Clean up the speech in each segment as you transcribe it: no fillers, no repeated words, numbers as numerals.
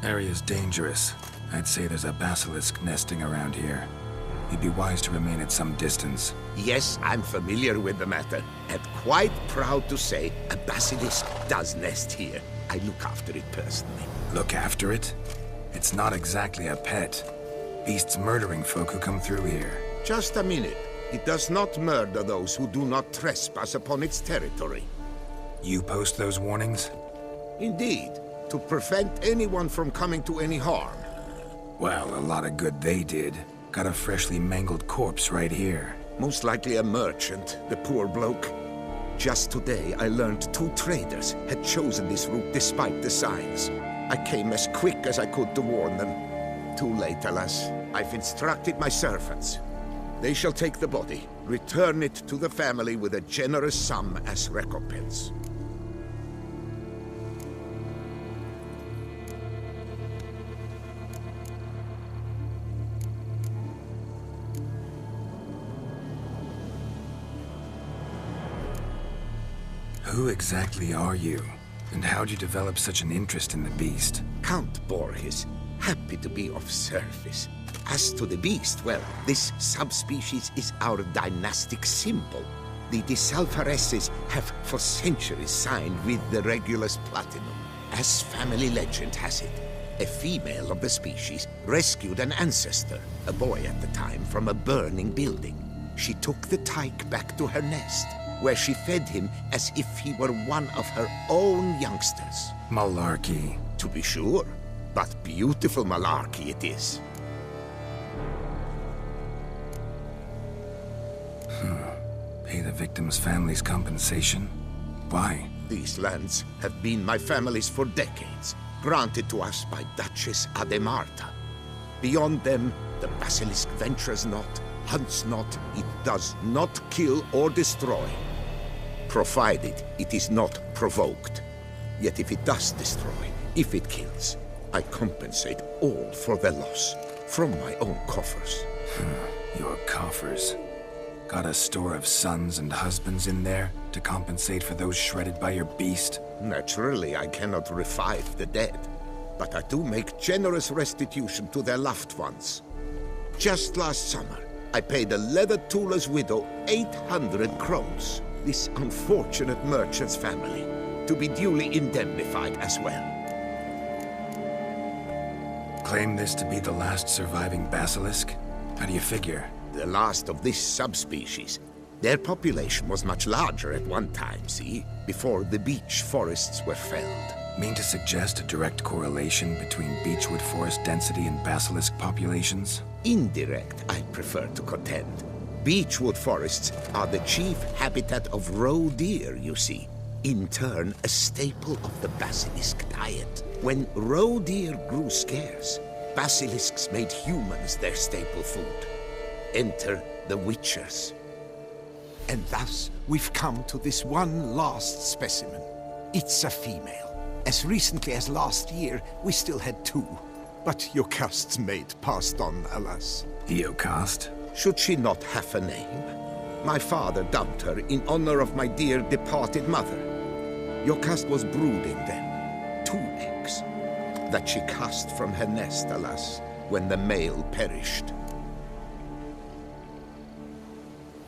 Area's dangerous. I'd say there's a basilisk nesting around here. You'd be wise to remain at some distance. Yes, I'm familiar with the matter, and quite proud to say a basilisk does nest here. I look after it personally. Look after it? It's not exactly a pet. Beast's murdering folk who come through here. Just a minute. It does not murder those who do not trespass upon its territory. You post those warnings? Indeed, to prevent anyone from coming to any harm. Well, a lot of good they did. Got a freshly mangled corpse right here. Most likely a merchant, the poor bloke. Just today, I learned 2 traders had chosen this route despite the signs. I came as quick as I could to warn them. Too late, alas. I've instructed my servants. They shall take the body, return it to the family with a generous sum as recompense. Who exactly are you? And how'd you develop such an interest in the beast? Count Borges, happy to be of service. As to the beast, well, this subspecies is our dynastic symbol. The Disalfareses have for centuries signed with the Regulus Platinum. As family legend has it, a female of the species rescued an ancestor, a boy at the time, from a burning building. She took the tyke back to her nest, where she fed him as if he were one of her own youngsters. Malarkey. To be sure, but beautiful malarkey it is. Pay the victim's family's compensation? Why? These lands have been my family's for decades, granted to us by Duchess Ademarta. Beyond them, the basilisk ventures not, hunts not, it does not kill or destroy. Provided it is not provoked. Yet if it does destroy, if it kills, I compensate all for the loss, from my own coffers. Your coffers. Got a store of sons and husbands in there to compensate for those shredded by your beast? Naturally, I cannot revive the dead, but I do make generous restitution to their loved ones. Just last summer, I paid a leather tooler's widow 800 crowns, this unfortunate merchant's family, to be duly indemnified as well. Claim this to be the last surviving basilisk? How do you figure? The last of this subspecies. Their population was much larger at one time, see? Before the beech forests were felled. Mean to suggest a direct correlation between beechwood forest density and basilisk populations? Indirect, I prefer to contend. Beechwood forests are the chief habitat of roe deer, you see. In turn, a staple of the basilisk diet. When roe deer grew scarce, basilisks made humans their staple food. Enter the witchers. And thus, we've come to this one last specimen. It's a female. As recently as last year, we still had 2. But Jocast's mate passed on, alas. Jocast? Should she not have a name? My father dubbed her in honor of my dear departed mother. Jocast was brooding then. 2 eggs. That she cast from her nest, alas, when the male perished.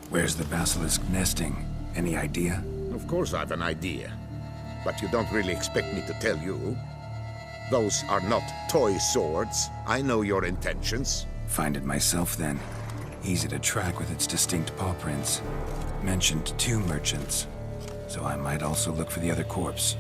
Where's the basilisk nesting? Any idea? Of course I've an idea. But you don't really expect me to tell you. Those are not toy swords. I know your intentions. Find it myself then. Easy to track with its distinct paw prints. Mentioned 2 merchants. So I might also look for the other corpse.